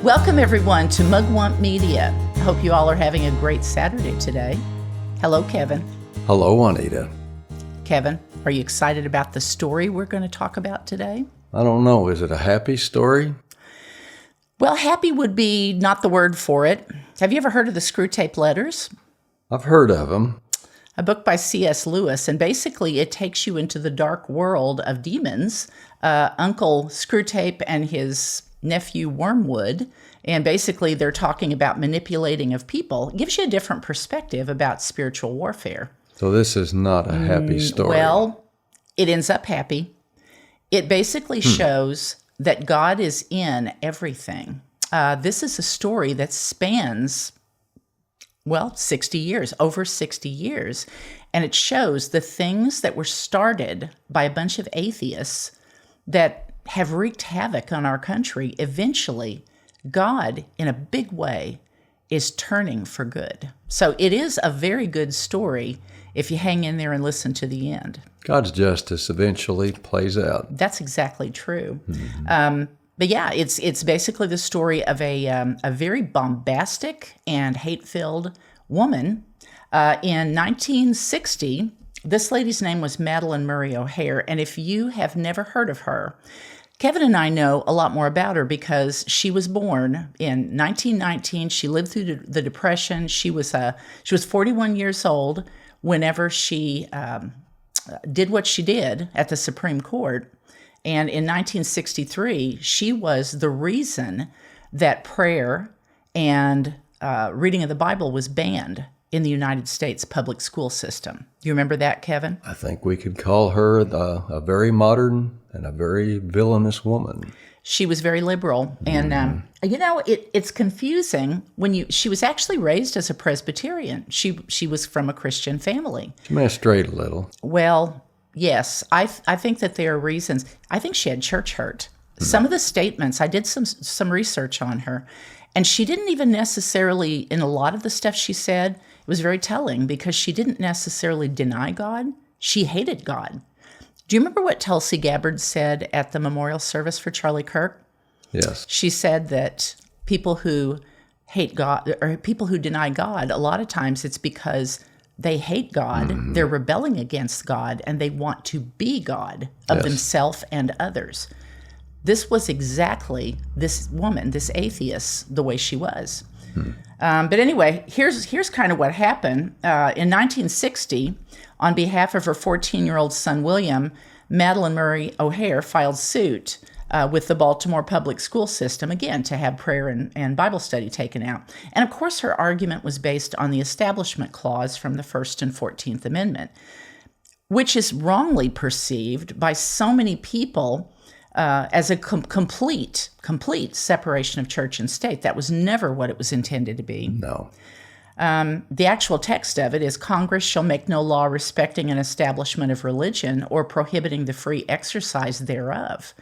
Welcome, everyone, to Mugwump Media. I hope you all are having a great Saturday today. Hello, Kevin. Hello, Wanetta. Kevin, are you excited about the story we're going to talk about today? I don't know. Is it a happy story? Well, happy would be not the word for it. Have you ever heard of the Screwtape Letters? I've heard of them. A book by C.S. Lewis, and basically it takes you into the dark world of demons, Uncle Screwtape and his nephew Wormwood, and basically they're talking about manipulating of people. It gives you a different perspective about spiritual warfare. So this is not a happy story. Well, it ends up happy. It basically shows that God is in everything. This is a story that spans, 60 years, over 60 years. And it shows the things that were started by a bunch of atheists that have wreaked havoc on our country. Eventually, God, in a big way, is turning for good. So it is a very good story if you hang in there and listen to the end. God's justice eventually plays out. That's exactly true. But yeah, it's basically the story of a very bombastic and hate-filled woman. In 1960, this lady's name was Madalyn Murray O'Hair, and if you have never heard of her, Kevin and I know a lot more about her because she was born in 1919. She lived through the Depression. She was 41 years old whenever she did what she did at the Supreme Court. And in 1963, she was the reason that prayer and reading of the Bible was banned in the United States public school system. Do you remember that, Kevin? I think we could call her a very modern and a very villainous woman. She was very liberal. And, it's confusing when she was actually raised as a Presbyterian. She was from a Christian family. She may have strayed a little. Well, yes, I think that there are reasons. I think she had church hurt. Some of the statements, I did some research on her, and she didn't even necessarily, in a lot of the stuff she said, it was very telling because she didn't necessarily deny God. She hated God. Do you remember what Tulsi Gabbard said at the memorial service for Charlie Kirk? Yes. She said that people who hate God, or people who deny God, a lot of times it's because they hate God, they're rebelling against God, and they want to be God of themselves and others. This was exactly this woman, this atheist, the way she was. But anyway, here's kind of what happened. In 1960, on behalf of her 14-year-old son, William, Madalyn Murray O'Hair filed suit with the Baltimore public school system, again, to have prayer and Bible study taken out. And of course, her argument was based on the Establishment Clause from the First and 14th Amendment, which is wrongly perceived by so many people as a complete separation of church and state. That was never what it was intended to be. No. The actual text of it is, Congress shall make no law respecting an establishment of religion or prohibiting the free exercise thereof.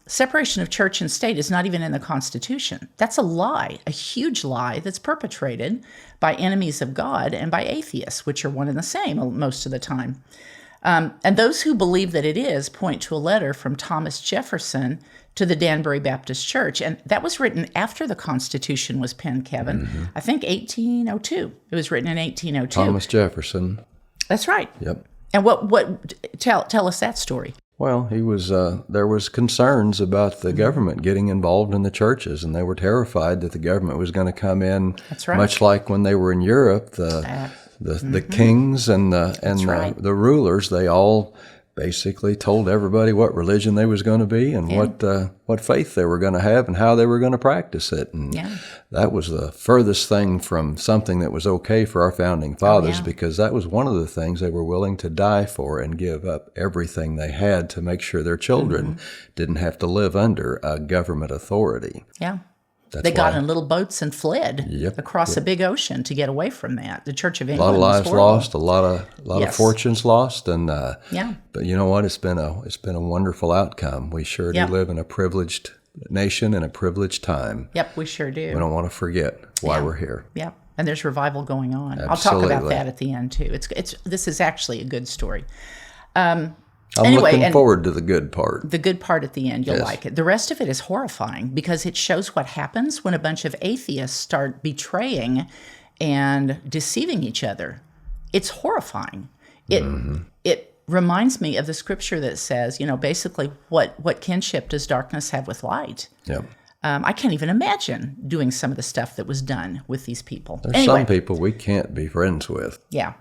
Separation of church and state is not even in the Constitution. That's a lie, a huge lie that's perpetrated by enemies of God and by atheists, which are one and the same most of the time. And those who believe that it is point to a letter from Thomas Jefferson to the Danbury Baptist Church. And that was written after the Constitution was penned, Kevin. I think 1802. It was written in 1802. Thomas Jefferson. That's right. Yep. And tell us that story. Well, he was. There was concerns about the government getting involved in the churches, and they were terrified that the government was going to come in. That's right. Much like when they were in Europe, the kings and the rulers, they all basically told everybody what religion they was going to be and what faith they were going to have and how they were going to practice it. And that was the furthest thing from something that was okay for our founding fathers, because that was one of the things they were willing to die for and give up everything they had to make sure their children didn't have to live under a government authority. Yeah. They got in little boats and fled across a big ocean to get away from that. The Church of England. A lot of lives lost, a lot of fortunes lost, and But you know what? It's been a wonderful outcome. We sure do live in a privileged nation and a privileged time. Yep, we sure do. We don't want to forget why we're here. Yep, and there's revival going on. Absolutely. I'll talk about that at the end too. This is actually a good story. I'm looking forward to the good part. The good part at the end, you'll like it. The rest of it is horrifying because it shows what happens when a bunch of atheists start betraying and deceiving each other. It's horrifying. It reminds me of the scripture that says, basically what kinship does darkness have with light? Yep. I can't even imagine doing some of the stuff that was done with these people. There's some people we can't be friends with. Yeah.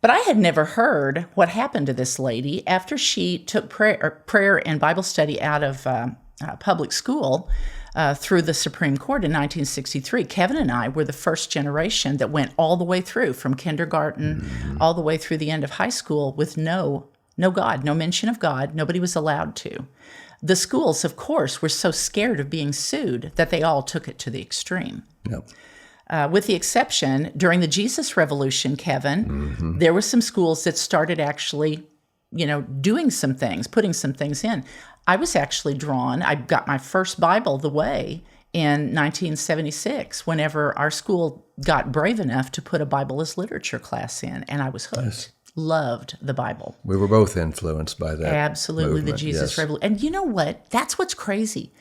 But I had never heard what happened to this lady after she took prayer and Bible study out of public school through the Supreme Court in 1963. Kevin and I were the first generation that went all the way through from kindergarten all the way through the end of high school with no God, no mention of God. Nobody was allowed to. The schools, of course, were so scared of being sued that they all took it to the extreme. Yep. With the exception, during the Jesus Revolution, Kevin, there were some schools that started actually, doing some things, putting some things in. I was actually drawn. I got my first Bible the way in 1976 whenever our school got brave enough to put a Bible as literature class in, and I was hooked. Yes. Loved the Bible. We were both influenced by that. Absolutely, movement. the Jesus Revolution. And you know what? That's what's crazy.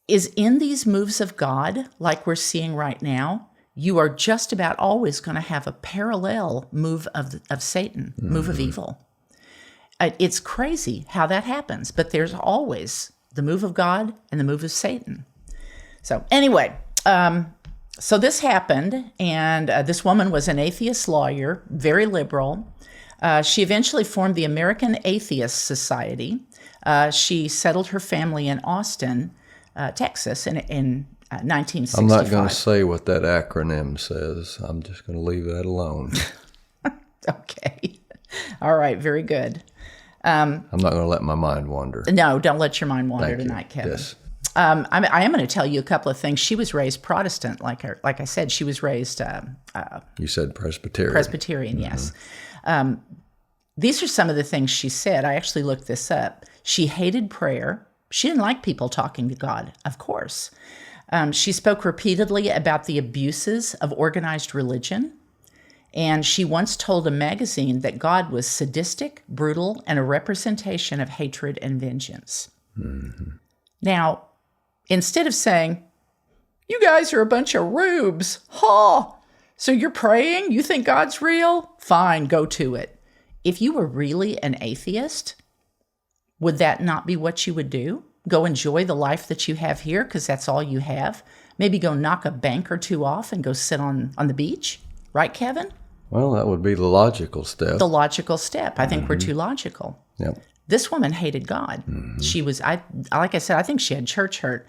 Is in these moves of God, like we're seeing right now, you are just about always going to have a parallel move of Satan, move of evil. It's crazy how that happens, but there's always the move of God and the move of Satan. So anyway, so this happened, and this woman was an atheist lawyer, very liberal. She eventually formed the American Atheist Society. She settled her family in Austin, Texas, in 1965. I'm not going to say what that acronym says. I'm just going to leave that alone. Okay. All right. Very good. I'm not going to let my mind wander. No, don't let your mind wander tonight, Kevin. Yes. I am going to tell you a couple of things. She was raised Protestant, like I said. She was raised. You said Presbyterian. Presbyterian, yes. These are some of the things she said. I actually looked this up. She hated prayer. She didn't like people talking to God, of course. She spoke repeatedly about the abuses of organized religion. And she once told a magazine that God was sadistic, brutal, and a representation of hatred and vengeance. Now, instead of saying, you guys are a bunch of rubes, so you're praying? You think God's real? Fine, go to it. If you were really an atheist, would that not be what you would do? Go enjoy the life that you have here because that's all you have? Maybe go knock a bank or two off and go sit on the beach? Right, Kevin? Well, that would be the logical step. The logical step. I think we're too logical. Yep. This woman hated God. She was, like I said, I think she had church hurt.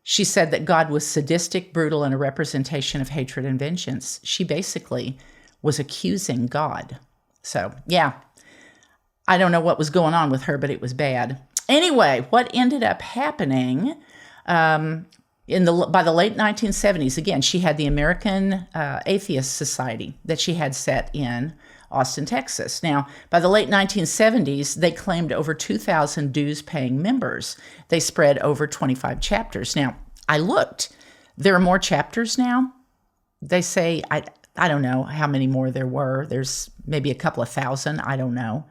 She said that God was sadistic, brutal, and a representation of hatred and vengeance. She basically was accusing God. So, yeah, I don't know what was going on with her, but it was bad. Anyway, what ended up happening by the late 1970s, again, she had the American Atheist Society that she had set in Austin, Texas. Now, by the late 1970s, they claimed over 2,000 dues-paying members. They spread over 25 chapters. Now, I looked. There are more chapters now. They say, I don't know how many more there were. There's maybe a couple of thousand. I don't know.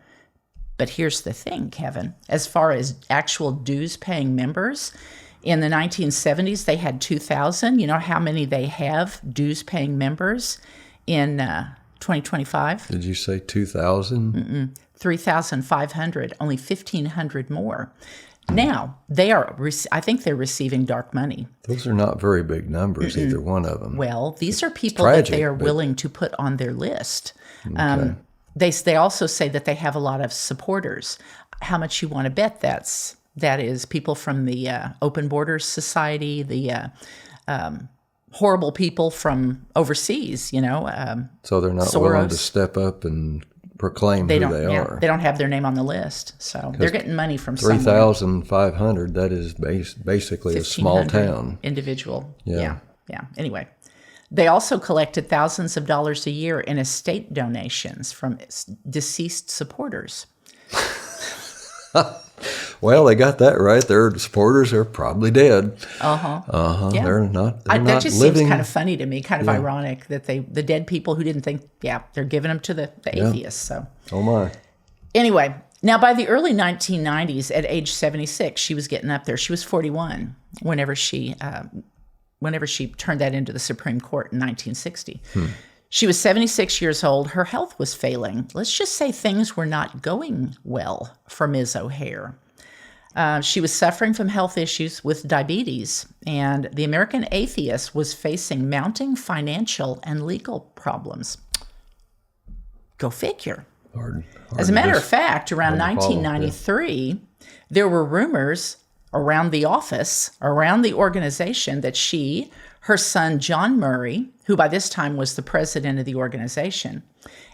But here's the thing, Kevin. As far as actual dues-paying members, in the 1970s, they had 2,000. You know how many they have dues-paying members in 2025? Did you say 2,000? 3,500, only 1,500 more. Now, I think they're receiving dark money. Those are not very big numbers, either one of them. Well, these are people that they are willing to put on their list. Okay. They also say that they have a lot of supporters. How much you want to bet that is people from the Open Borders Society, the horrible people from overseas, So they're not Soros. willing to step up and proclaim who they are. They don't have their name on the list. So they're getting money from 3,500, that is basically a small town. Individual. Yeah. Anyway, they also collected thousands of dollars a year in estate donations from deceased supporters. Well, they got that right. Their supporters are probably dead. Yeah. They're not That just living. seems kind of funny to me, kind of ironic that the dead people who didn't think, they're giving them to the atheists. So, Oh my. anyway, Now, by the early 1990s, at age 76, she was getting up there. She was 41 whenever she turned that into the Supreme Court in 1960. She was 76 years old. Her health was failing. Let's just say things were not going well for Ms. O'Hare. She was suffering from health issues with diabetes, and the American Atheist was facing mounting financial and legal problems. Go figure. As a matter of fact, around 1993, there were rumors around the office, around the organization, that she, her son John Murray, who by this time was the president of the organization,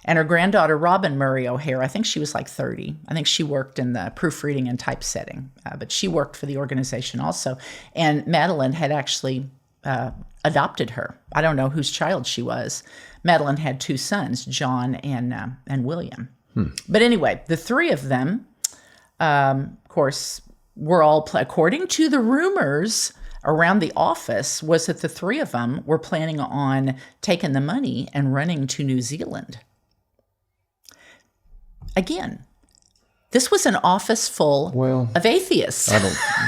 and her granddaughter Robin Murray O'Hare, I think she was like 30. I think she worked in the proofreading and typesetting, but she worked for the organization also. And Madeline had actually adopted her. I don't know whose child she was. Madeline had 2 sons, John and William. But anyway, the 3 of them, of course, were all, according to the rumors around the office, was that the 3 of them were planning on taking the money and running to New Zealand. Again, this was an office full of atheists.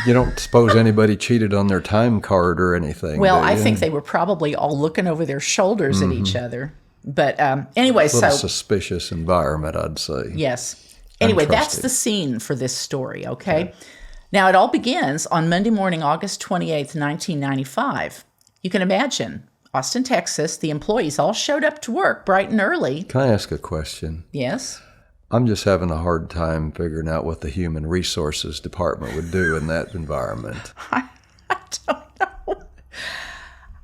You don't suppose anybody cheated on their time card or anything? Well, I think they were probably all looking over their shoulders at each other. But anyway, a little suspicious environment, I'd say. Yes. Anyway, that's the scene for this story, okay? Now, it all begins on Monday morning, August 28th, 1995. You can imagine, Austin, Texas, the employees all showed up to work bright and early. Can I ask a question? Yes. I'm just having a hard time figuring out what the Human Resources Department would do in that environment. I don't know.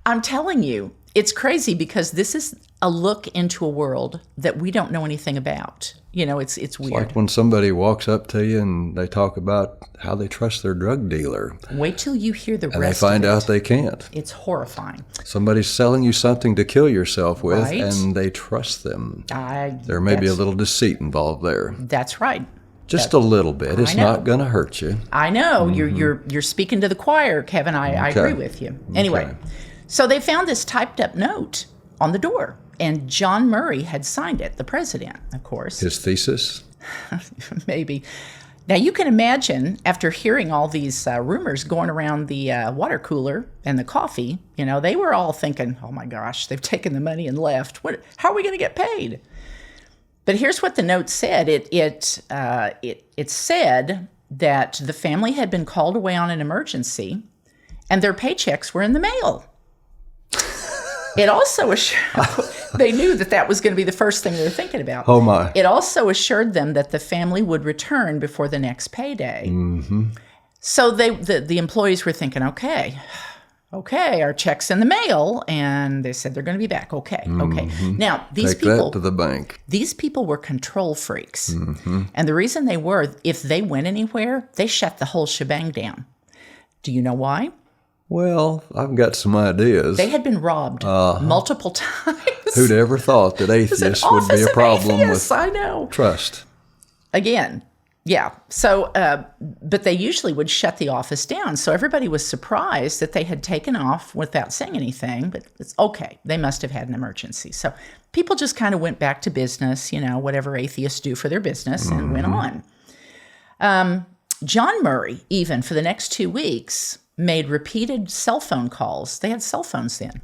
I'm telling you, it's crazy because this is a look into a world that we don't know anything about. You know, it's weird. It's like when somebody walks up to you and they talk about how they trust their drug dealer. Wait till you hear the rest of it. And they find out they can't. It's horrifying. Somebody's selling you something to kill yourself with, and they trust them. There may be a little deceit involved there. That's right. Just a little bit. It's not going to hurt you. I know. You're speaking to the choir, Kevin. I agree with you. Anyway, so they found this typed up note on the door. And John Murray had signed it, the president, of course. His thesis? Maybe. Now, you can imagine, after hearing all these rumors going around the water cooler and the coffee, you know, they were all thinking, oh my gosh, they've taken the money and left. How are we going to get paid? But here's what the note said. It said that the family had been called away on an emergency and their paychecks were in the mail. It also assured, they knew that was going to be the first thing they were thinking about. Oh, my. It also assured them that the family would return before the next payday. So the employees were thinking, okay, our check's in the mail, and they said they're going to be back. Okay. Now, Take that to the bank. These people were control freaks. And the reason they were, if they went anywhere, they shut the whole shebang down. Do you know why? Well, I've got some ideas. They had been robbed multiple times. Who'd ever thought that atheists would be a problem with trust? Again, yeah. So, but they usually would shut the office down. So everybody was surprised that they had taken off without saying anything. But it's okay. They must have had an emergency. So people just kind of went back to business, you know, whatever atheists do for their business, and went on. John Murray, even for the next 2 weeks, made repeated cell phone calls. They had cell phones then.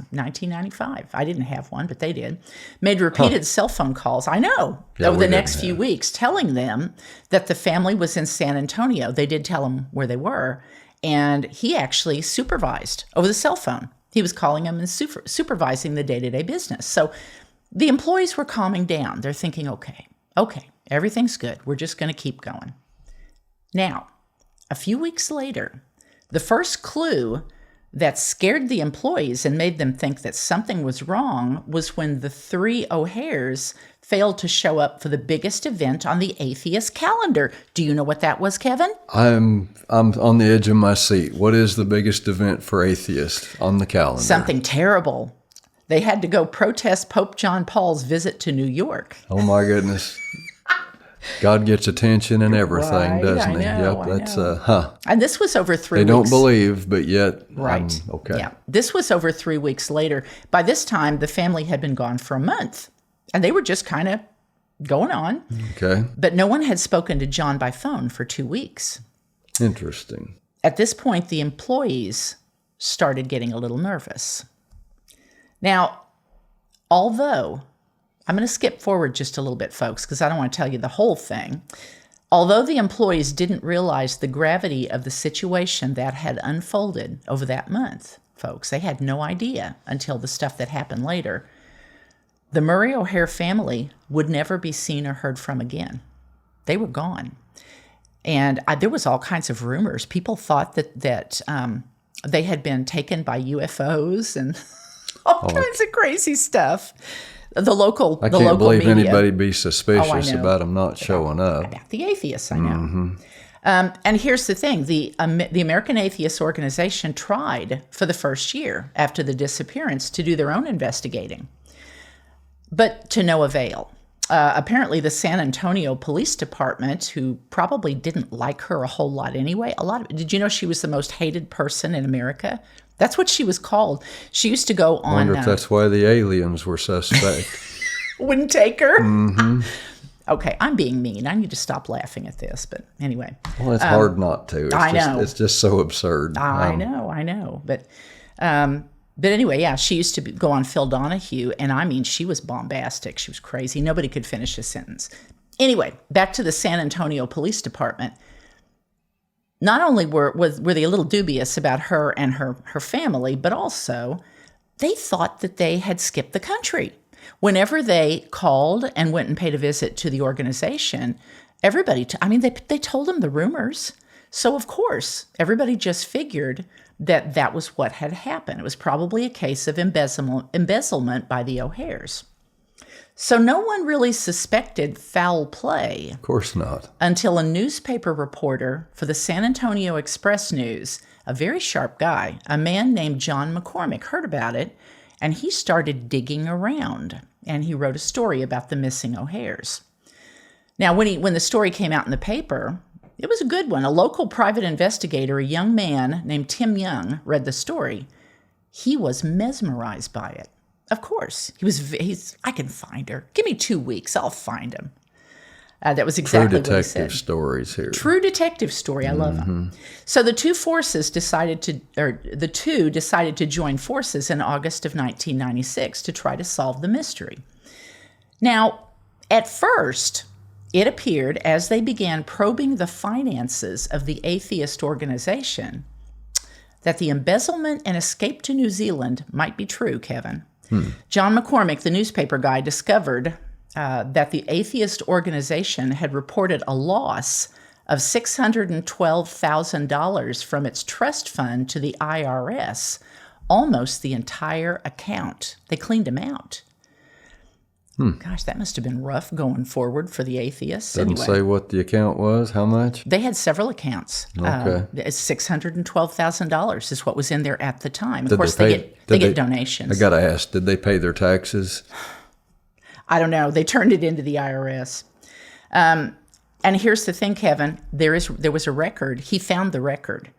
1995. I didn't have one, but they did. Made repeated cell phone calls, I know, over the next few weeks, telling them that the family was in San Antonio. They did tell them where they were. And he actually supervised over the cell phone. He was calling them and supervising the day-to-day business. So the employees were calming down. They're thinking, okay, everything's good. We're just going to keep going. Now, a few weeks later, the first clue that scared the employees and made them think that something was wrong was when the 3 O'Hares failed to show up for the biggest event on the atheist calendar. Do you know what that was, Kevin? I'm on the edge of my seat. What is the biggest event for atheists on the calendar? Something terrible. They had to go protest Pope John Paul's visit to New York. Oh, my goodness. God gets attention and everything, doesn't he? That's And this was over 3 weeks. They don't believe, but yet, okay. Yeah, this was over 3 weeks later. By this time, the family had been gone for a month, and they were just kind of going on. Okay. But no one had spoken to John by phone for 2 weeks. Interesting. At this point, the employees started getting a little nervous. Now, although, I'm going to skip forward just a little bit, folks, because I don't want to tell you the whole thing. Although the employees didn't realize the gravity of the situation that had unfolded over that month, folks, they had no idea until the stuff that happened later. The Murray O'Hare family would never be seen or heard from again. They were gone. And there was all kinds of rumors. People thought that they had been taken by UFOs and all kinds of crazy stuff. The local I the can't local believe media, anybody be suspicious know. about them not showing up. About the atheists, I know. And here's the thing. The American Atheist Organization tried for the first year after the disappearance to do their own investigating, but to no avail. Apparently, the San Antonio Police Department, who probably didn't like her a whole lot anyway, did you know she was the most hated person in America? That's what she was called. She used to go on. I wonder if that's why the aliens were suspect. Wouldn't take her? Mm-hmm. Okay, I'm being mean. I need to stop laughing at this, but anyway. Well, it's hard not to. I know. It's just so absurd. I know. But anyway, yeah, she used to go on Phil Donahue, and I mean, she was bombastic. She was crazy. Nobody could finish a sentence. Anyway, back to the San Antonio Police Department. Not only were they a little dubious about her and her family, but also they thought that they had skipped the country. Whenever they called and went and paid a visit to the organization, everybody, they told them the rumors. So, of course, everybody just figured that was what had happened. It was probably a case of embezzlement by the O'Hares. So no one really suspected foul play. Of course not. Until a newspaper reporter for the San Antonio Express News, a very sharp guy, a man named John McCormick, heard about it, and he started digging around, and he wrote a story about the missing O'Hares. Now, when the story came out in the paper, it was a good one. A local private investigator, a young man named Tim Young, read the story. He was mesmerized by it. Of course, I can find her. Give me 2 weeks, I'll find him. That was exactly what he said. True detective stories here. True detective story. I love them. So the two decided to join forces in August of 1996 to try to solve the mystery. Now, at first, it appeared as they began probing the finances of the atheist organization that the embezzlement and escape to New Zealand might be true, Kevin. John McCormick, the newspaper guy, discovered that the atheist organization had reported a loss of $612,000 from its trust fund to the IRS, almost the entire account. They cleaned them out. Gosh, that must have been rough going forward for the atheists. Didn't say what the account was, how much? They had several accounts. Okay. $612,000 is what was in there at the time. Of course, they get donations. I got to ask, did they pay their taxes? I don't know. They turned it into the IRS. And here's the thing, Kevin. There was a record. He found the record.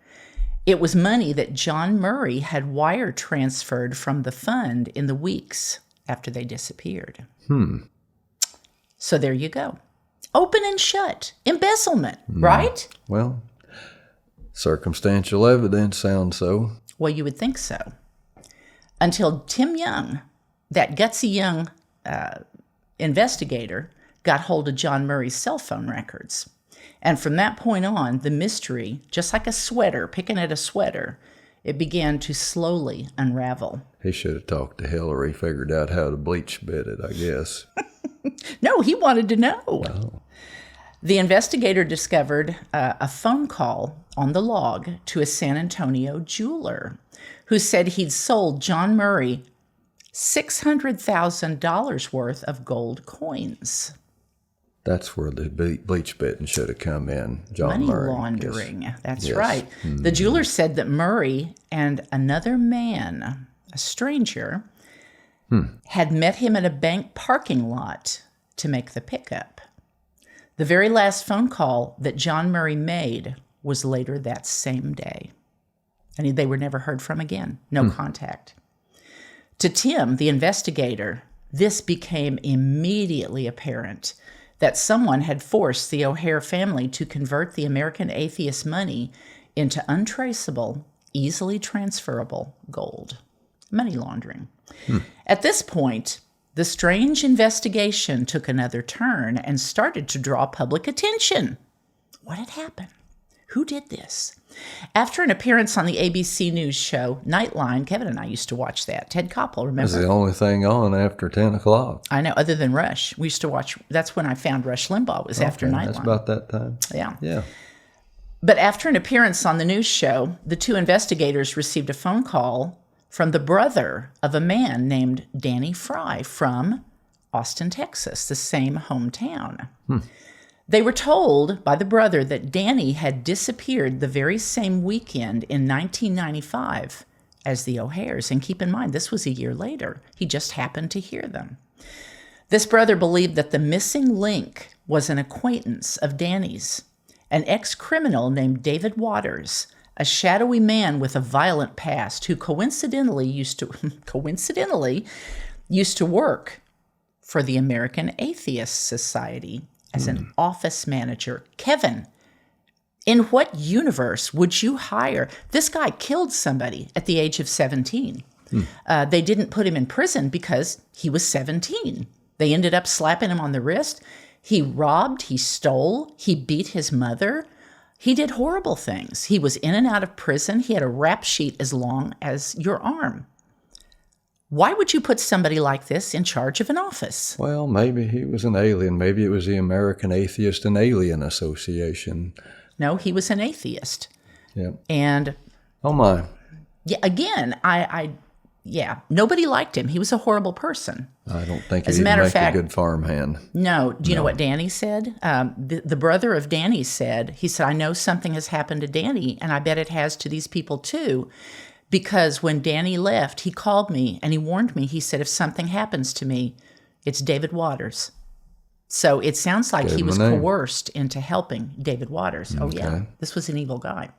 It was money that John Murray had wire transferred from the fund in the weeks after they disappeared. So there you go. Open and shut. Embezzlement, right? Well, circumstantial evidence sounds so. Well, you would think so. Until Tim Young, that gutsy young investigator, got hold of John Murray's cell phone records. And from that point on, the mystery, just like a sweater, picking at a sweater, it began to slowly unravel. He should have talked to Hillary, figured out how to bleach bit it, I guess. No, he wanted to know. Oh. The investigator discovered a phone call on the log to a San Antonio jeweler who said he'd sold John Murray $600,000 worth of gold coins. That's where the bleach bitten should have come in. Money Murray, laundering. yes. That's yes. right. The jeweler said that Murray and another man, a stranger, had met him at a bank parking lot to make the pickup. The very last phone call that John Murray made was later that same day. And they were never heard from again. No contact. To Tim, the investigator, this became immediately apparent that someone had forced the O'Hare family to convert the American atheist money into untraceable, easily transferable gold. Money laundering. At this point, the strange investigation took another turn and started to draw public attention. What had happened? Who did this? After an appearance on the ABC News show Nightline, Kevin and I used to watch that. Ted Koppel, remember? That's the only thing on after 10 o'clock. I know, other than Rush. We used to watch, that's when I found Rush Limbaugh. It was after Nightline. That's about that time. Yeah. But after an appearance on the news show, the two investigators received a phone call from the brother of a man named Danny Fry from Austin, Texas, the same hometown. They were told by the brother that Danny had disappeared the very same weekend in 1995 as the O'Hares. And keep in mind, this was a year later. He just happened to hear them. This brother believed that the missing link was an acquaintance of Danny's, an ex-criminal named David Waters, a shadowy man with a violent past who coincidentally used to work for the American Atheist Society as an office manager. Kevin, in what universe would you hire? This guy killed somebody at the age of 17. They didn't put him in prison because he was 17. They ended up slapping him on the wrist. He robbed, he stole, he beat his mother. He did horrible things. He was in and out of prison. He had a rap sheet as long as your arm. Why would you put somebody like this in charge of an office? Well, maybe he was an alien. Maybe it was the American Atheist and Alien Association. No, he was an atheist. Yeah. And oh my. Yeah, again, nobody liked him. He was a horrible person. I don't think As he'd a matter make of fact, a good farmhand. No. Do you know what Danny said? The brother of Danny said, he said, I know something has happened to Danny, and I bet it has to these people too. Because when Danny left, he called me and he warned me. He said, if something happens to me, it's David Waters. So it sounds like he was coerced into helping David Waters. Oh, yeah. This was an evil guy.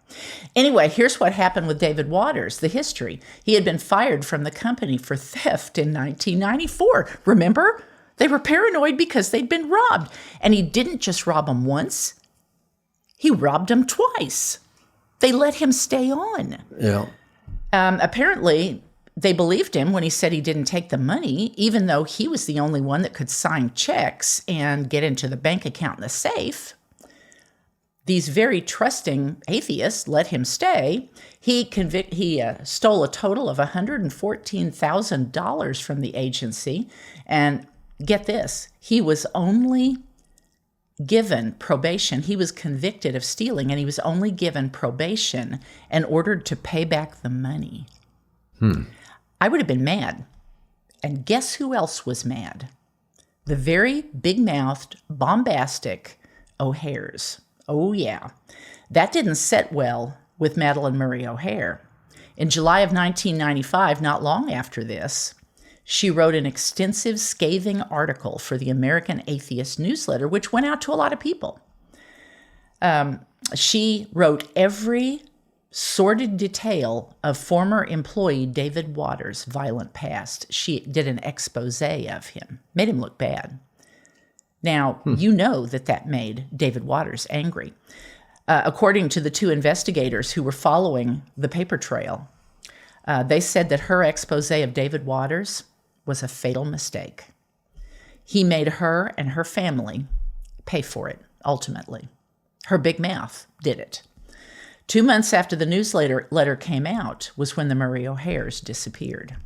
Anyway, here's what happened with David Waters, the history. He had been fired from the company for theft in 1994. Remember? They were paranoid because they'd been robbed. And he didn't just rob them once. He robbed them twice. They let him stay on. Yeah. Apparently, they believed him when he said he didn't take the money, even though he was the only one that could sign checks and get into the bank account in the safe. These very trusting atheists let him stay. He stole a total of $114,000 from the agency. And get this, he was only given probation. He was convicted of stealing, and he was only given probation and ordered to pay back the money. I would have been mad. And guess who else was mad? The very big-mouthed, bombastic O'Hares. Oh, yeah. That didn't set well with Madalyn Murray O'Hare. In July of 1995, not long after this, she wrote an extensive, scathing article for the American Atheist newsletter, which went out to a lot of people. She wrote every sordid detail of former employee David Waters' violent past. She did an expose of him, made him look bad. Now, you know that made David Waters angry. According to the two investigators who were following the paper trail, they said that her expose of David Waters was a fatal mistake. He made her and her family pay for it, ultimately. Her big mouth did it. 2 months after the newsletter came out was when the Murray O'Hares disappeared.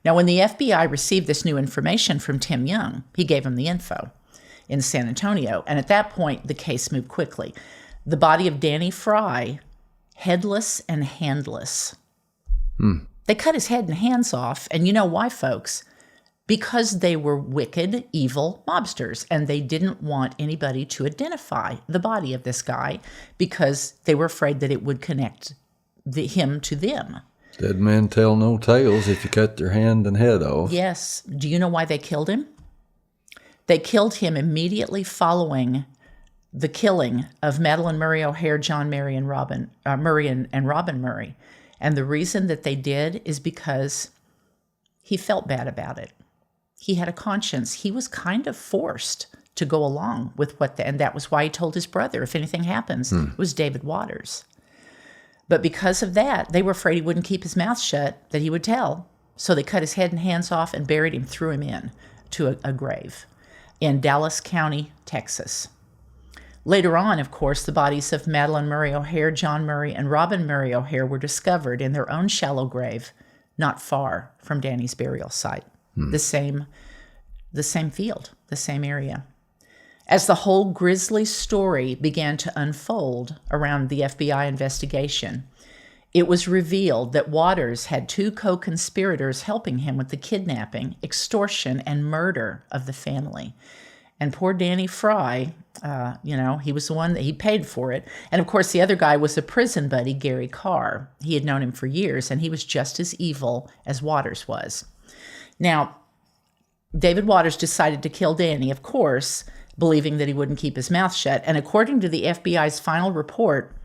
Now, when the FBI received this new information from Tim Young, he gave him the info in San Antonio, and at that point, the case moved quickly. The body of Danny Fry, headless and handless. They cut his head and hands off, and you know why, folks? Because they were wicked, evil mobsters, and they didn't want anybody to identify the body of this guy because they were afraid that it would connect him to them. Dead men tell no tales if you cut their hand and head off. Yes. Do you know why they killed him? They killed him immediately following the killing of Madalyn Murray O'Hare, John Murray, and Robin Murray. And the reason that they did is because he felt bad about it. He had a conscience. He was kind of forced to go along with and that was why he told his brother, if anything happens, it was David Waters. But because of that, they were afraid he wouldn't keep his mouth shut, that he would tell. So they cut his head and hands off and buried him, threw him in to a grave in Dallas County, Texas. Later on, of course, the bodies of Madeline Murray O'Hare, John Murray, and Robin Murray O'Hare were discovered in their own shallow grave, not far from Danny's burial site. The same field, the same area. As the whole grisly story began to unfold around the FBI investigation, it was revealed that Waters had 2 co-conspirators helping him with the kidnapping, extortion, and murder of the family. And poor Danny Fry, he was the one that he paid for it. And of course, the other guy was a prison buddy, Gary Carr. He had known him for years, and he was just as evil as Waters was. Now, David Waters decided to kill Danny, of course, believing that he wouldn't keep his mouth shut. And according to the FBI's final report,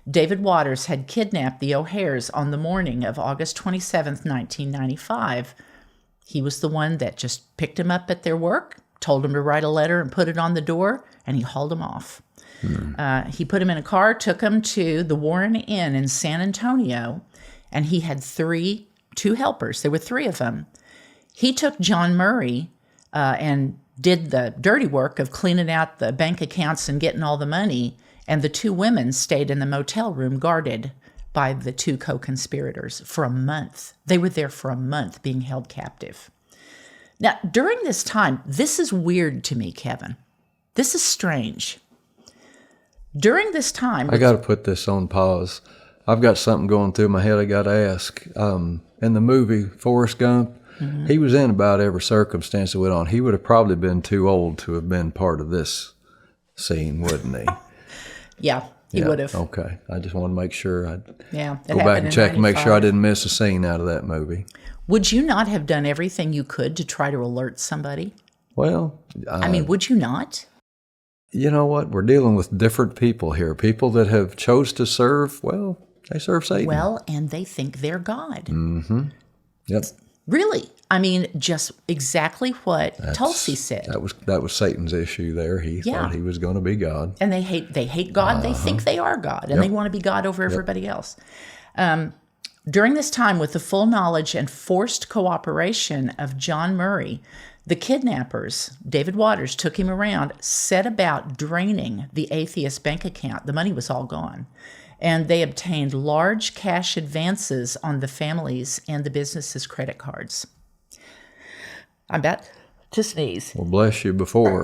David Waters had kidnapped the O'Hares on the morning of August 27th, 1995. He was the one that just picked him up at their work, told him to write a letter and put it on the door, and he hauled him off. He put him in a car, took him to the Warren Inn in San Antonio, and he had 2 helpers. There were 3 of them. He took John Murray and did the dirty work of cleaning out the bank accounts and getting all the money, and the 2 women stayed in the motel room guarded by the 2 co-conspirators for a month. They were there for a month being held captive. Now, during this time, this is weird to me, Kevin. This is strange. During this time... I got to put this on pause. I've got something going through my head I got to ask. In the movie Forrest Gump, he was in about every circumstance that went on. He would have probably been too old to have been part of this scene, wouldn't he? Yeah, he would have. Okay. I just want to make sure I'd go back and check and make sure I didn't miss a scene out of that movie. Would you not have done everything you could to try to alert somebody? Well... would you not? You know what? We're dealing with different people here. People that have chose to serve, well, they serve Satan. Well, and they think they're God. Mm-hmm. Yep. Really? Just exactly what Tulsi said. That was Satan's issue there. He thought he was going to be God. And they hate God. They think they are God, and they want to be God over everybody else. During this time, with the full knowledge and forced cooperation of John Murray, the kidnappers, David Waters, took him around, set about draining the atheist bank account. The money was all gone. And they obtained large cash advances on the family's and the business's credit cards. I'm about to sneeze. Well, bless you before.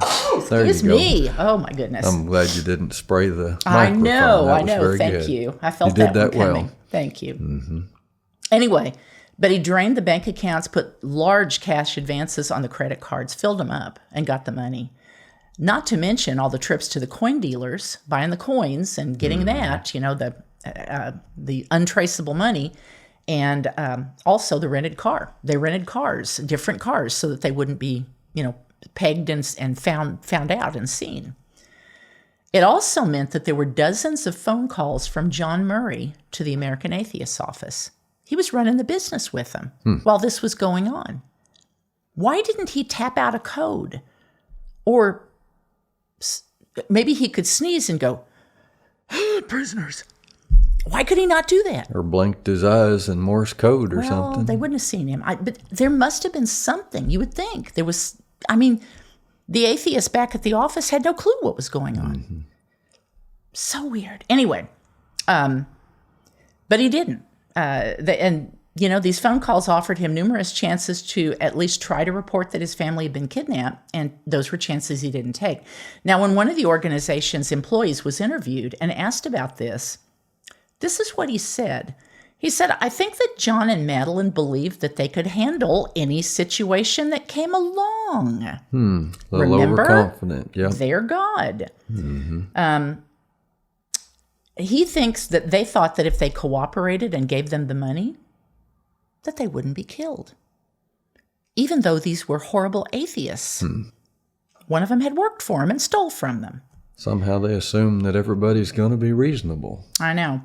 There Excuse you go. me. Oh, my goodness. I'm glad you didn't spray the microphone. I know. Very Thank good. you. I felt you did that that one coming. Well. Thank you. Mm-hmm. Anyway, but he drained the bank accounts, put large cash advances on the credit cards, filled them up, and got the money. Not to mention all the trips to the coin dealers, buying the coins and getting that, the untraceable money, and also the rented car. They rented cars, different cars, so that they wouldn't be, pegged and found out and seen. It also meant that there were dozens of phone calls from John Murray to the American Atheist's office. He was running the business with them while this was going on. Why didn't he tap out a code? Or maybe he could sneeze and go, prisoners. Why could he not do that? Or blinked his eyes in Morse code or well, something. They wouldn't have seen him. But there must have been something. You would think. There was, the atheist back at the office had no clue what was going on. Mm-hmm. So weird. Anyway, but he didn't. These phone calls offered him numerous chances to at least try to report that his family had been kidnapped, and those were chances he didn't take. Now, when one of the organization's employees was interviewed and asked about this is what he said. He said, I think that John and Madeline believed that they could handle any situation that came along. A little overconfident, yeah. They're God. Mm-hmm. He thinks that they thought that if they cooperated and gave them the money, that they wouldn't be killed. Even though these were horrible atheists. One of them had worked for him and stole from them. Somehow they assume that everybody's going to be reasonable. I know.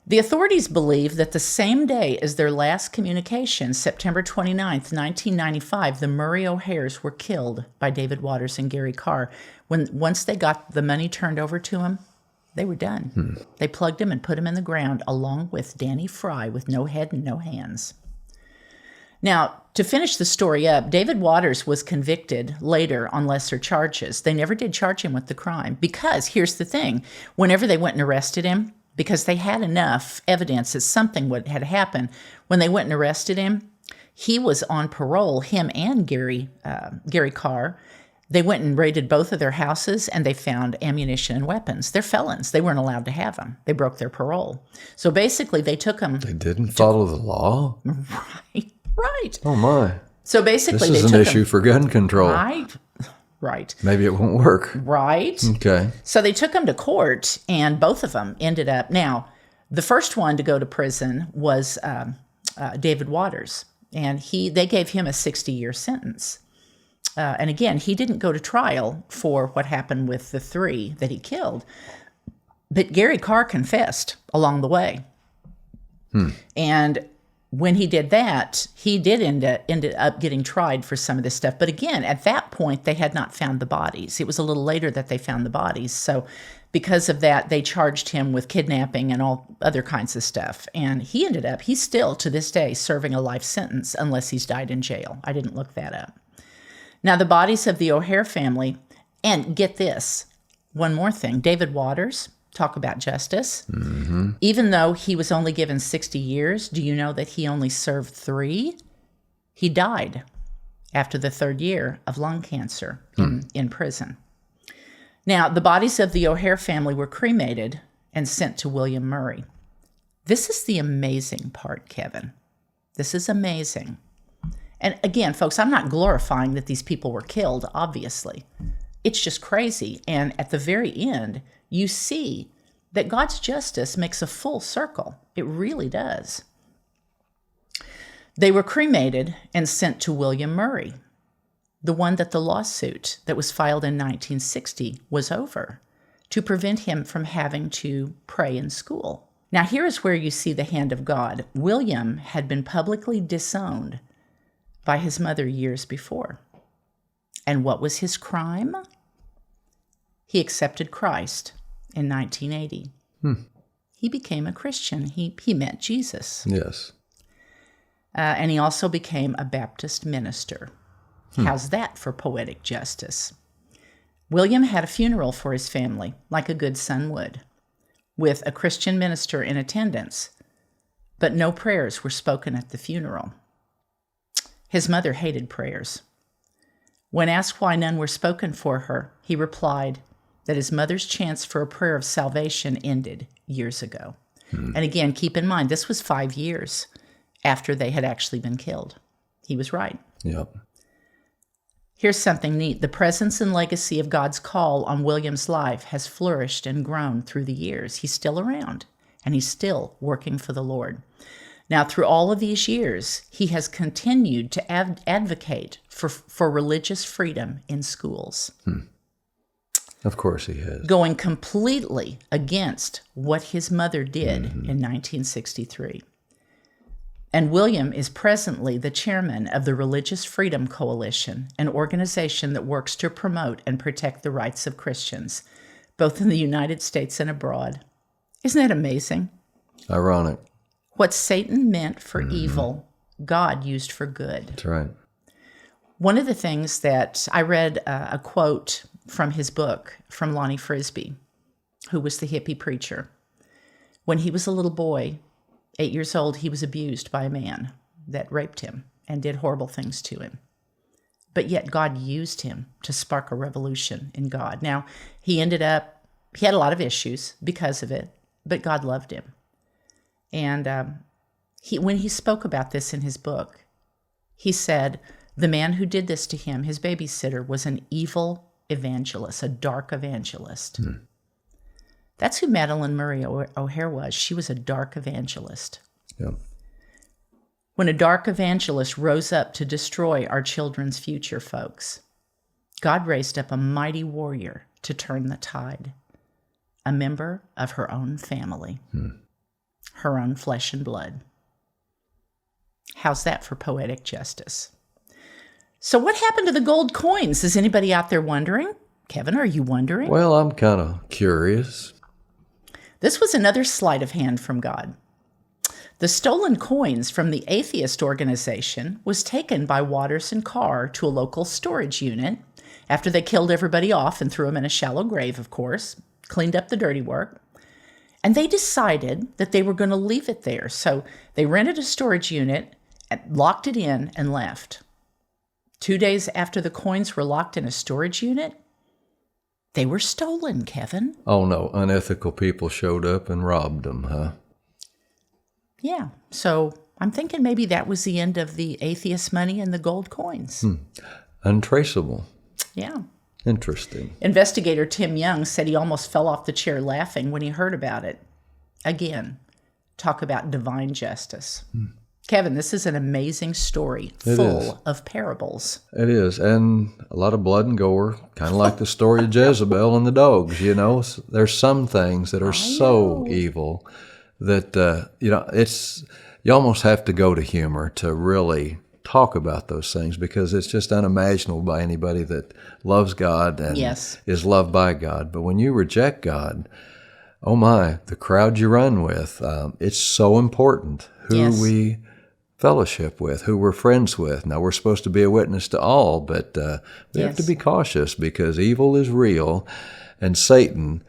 The authorities believe that the same day as their last communication, September 29th, 1995, the Murray O'Hares were killed by David Waters and Gary Carr. Once they got the money turned over to them, they were done. They plugged him and put him in the ground along with Danny Fry with no head and no hands. Now, to finish the story up, David Waters was convicted later on lesser charges. They never did charge him with the crime because, here's the thing, whenever they went and arrested him, because they had enough evidence that something had happened, when they went and arrested him, he was on parole, him and Gary Carr. They went and raided both of their houses, and they found ammunition and weapons. They're felons. They weren't allowed to have them. They broke their parole. So basically, they took them. They didn't follow the law? Right. Oh, my. So basically, this is an issue for gun control. Right. Maybe it won't work. Right. Okay. So they took them to court, and both of them ended up. Now, the first one to go to prison was David Waters, and they gave him a 60-year sentence. And again, he didn't go to trial for what happened with the 3 that he killed, but Gary Carr confessed along the way. And when he did that, he did ended up getting tried for some of this stuff. But again, at that point, they had not found the bodies. It was a little later that they found the bodies. So because of that, they charged him with kidnapping and all other kinds of stuff. And he's still, to this day, serving a life sentence unless he's died in jail. I didn't look that up. Now, the bodies of the O'Hare family, and get this, one more thing, David Waters, talk about justice. Even though he was only given 60 years, do you know that he only served 3? He died after the 3rd year of lung cancer in prison. Now, the bodies of the O'Hare family were cremated and sent to William Murray. This is the amazing part, Kevin. This is amazing. And again, folks, I'm not glorifying that these people were killed, obviously. It's just crazy. And at the very end, you see that God's justice makes a full circle. It really does. They were cremated and sent to William Murray, the one that the lawsuit that was filed in 1960 was over, to prevent him from having to pray in school. Now, here is where you see the hand of God. William had been publicly disowned by his mother years before. And what was his crime? He accepted Christ in 1980. He became a Christian. He met Jesus. Yes. And he also became a Baptist minister. How's that for poetic justice? William had a funeral for his family, like a good son would, with a Christian minister in attendance, but no prayers were spoken at the funeral. His mother hated prayers. When asked why none were spoken for her, he replied that his mother's chance for a prayer of salvation ended years ago. And again, keep in mind, this was 5 years after they had actually been killed. He was right. Yep. Here's something neat. The presence and legacy of God's call on William's life has flourished and grown through the years. He's still around, and he's still working for the Lord. Now, through all of these years, he has continued to advocate for religious freedom in schools. Of course he has. Going completely against what his mother did in 1963. And William is presently the chairman of the Religious Freedom Coalition, an organization that works to promote and protect the rights of Christians, both in the United States and abroad. Isn't that amazing? Ironic. What Satan meant for evil, God used for good. That's right. One of the things that I read a quote from his book from Lonnie Frisbee, who was the hippie preacher. When he was a little boy, 8 years old, he was abused by a man that raped him and did horrible things to him. But yet God used him to spark a revolution in God. Now, he had a lot of issues because of it, but God loved him. And when he spoke about this in his book, he said, the man who did this to him, his babysitter, was an evil evangelist, a dark evangelist. That's who Madeline Murray O'Hare was. She was a dark evangelist. Yep. When a dark evangelist rose up to destroy our children's future, folks, God raised up a mighty warrior to turn the tide, a member of her own family. her own flesh and blood. How's that for poetic justice? So what happened to the gold coins? Is anybody out there wondering? Kevin, are you wondering? Well, I'm kind of curious. This was another sleight of hand from God. The stolen coins from the atheist organization was taken by Waters and Carr to a local storage unit after they killed everybody off and threw them in a shallow grave, of course, cleaned up the dirty work. And they decided that they were going to leave it there. So they rented a storage unit, locked it in, and left. 2 days after the coins were locked in a storage unit, they were stolen, Kevin. Oh, no. Unethical people showed up and robbed them, huh? Yeah. So I'm thinking maybe that was the end of the atheist money and the gold coins. Untraceable. Yeah. Interesting. Investigator Tim Young said he almost fell off the chair laughing when he heard about it. Again, talk about divine justice. Kevin, this is an amazing story full of parables. It is, and a lot of blood and gore, kind of like the story of Jezebel and the dogs, you know. There's some things that are so evil that, you almost have to go to humor to really talk about those things because it's just unimaginable by anybody that loves God and is loved by God. But when you reject God, oh my, the crowd you run with, it's so important who we fellowship with, who we're friends with. Now, we're supposed to be a witness to all, but we have to be cautious because evil is real, and Satan,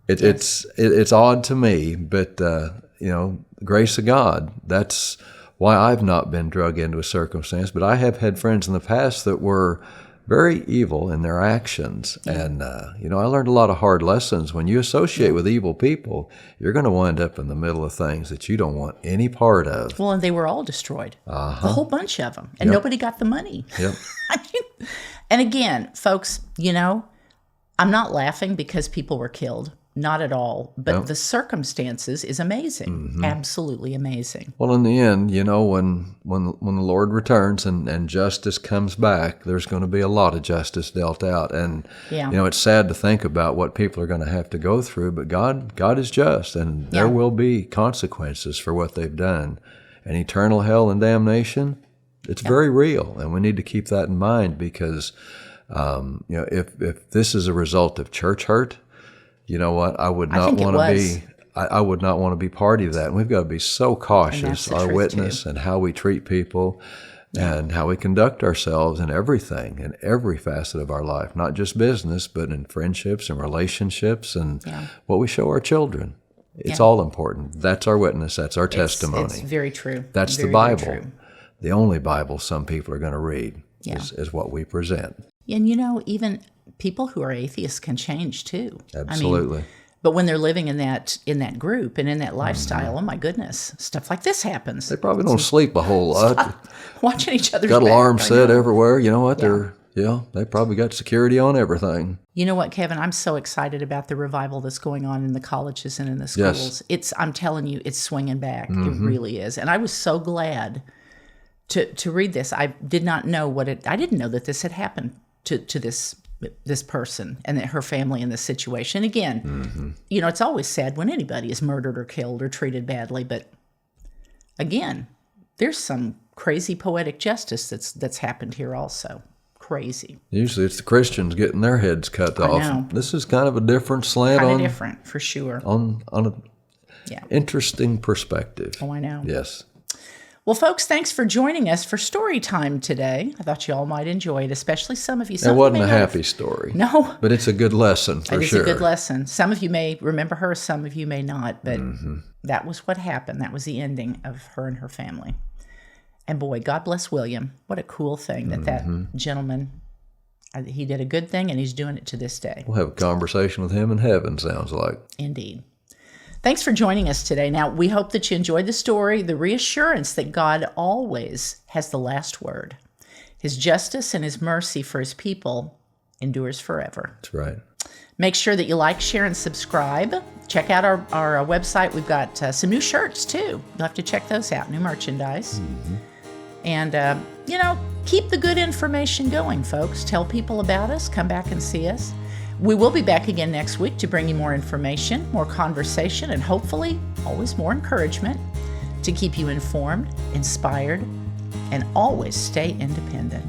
it's odd to me, but, the grace of God, that's why I've not been drug into a circumstance, but I have had friends in the past that were very evil in their actions. And, I learned a lot of hard lessons. When you associate with evil people, you're going to wind up in the middle of things that you don't want any part of. Well, and they were all destroyed. A whole bunch of them. And nobody got the money. Yep. And again, folks, I'm not laughing because people were killed. Not at all. But the circumstances is amazing. Absolutely amazing. Well, in the end, when the Lord returns and justice comes back, there's going to be a lot of justice dealt out. And, it's sad to think about what people are going to have to go through, but God is just, and there will be consequences for what they've done. And eternal hell and damnation, it's very real. And we need to keep that in mind because, if this is a result of church hurt, you know what? I would not want to be. I would not want to be party to that. And we've got to be so cautious, our witness, and how we treat people, and how we conduct ourselves in everything, in every facet of our life, not just business, but in friendships and relationships, and what we show our children. It's all important. That's our witness. That's our testimony. It's very true. That's the Bible. The only Bible some people are going to read is what we present. And even people who are atheists can change too. Absolutely. But when they're living in that group and in that lifestyle, oh my goodness, stuff like this happens. They probably don't sleep a whole lot. Watching each other's got alarms set everywhere. You know what? They probably got security on everything. You know what, Kevin? I'm so excited about the revival that's going on in the colleges and in the schools. I'm telling you, it's swinging back. It really is. And I was so glad to read this. I did not know I didn't know that this had happened to this person and that her family in this situation. Again, it's always sad when anybody is murdered or killed or treated badly, but again, there's some crazy poetic justice that's happened here also. Crazy. Usually it's the Christians getting their heads cut off. Know. This is kind of a different slant kind of different, for sure. On a interesting perspective. Oh, I know. Yes. Well, folks, thanks for joining us for story time today. I thought you all might enjoy it, especially some of you. It wasn't a happy story. No. But it's a good lesson, for sure. It's a good lesson. Some of you may remember her, some of you may not, but that was what happened. That was the ending of her and her family. And boy, God bless William. What a cool thing that gentleman, he did a good thing, and he's doing it to this day. We'll have a conversation with him in heaven, sounds like. Indeed. Thanks for joining us today. Now, we hope that you enjoyed the story, the reassurance that God always has the last word. His justice and his mercy for his people endures forever. That's right. Make sure that you like, share, and subscribe. Check out our website. We've got some new shirts, too. You'll have to check those out, new merchandise. And, keep the good information going, folks. Tell people about us. Come back and see us. We will be back again next week to bring you more information, more conversation, and hopefully always more encouragement to keep you informed, inspired, and always stay independent.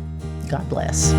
God bless.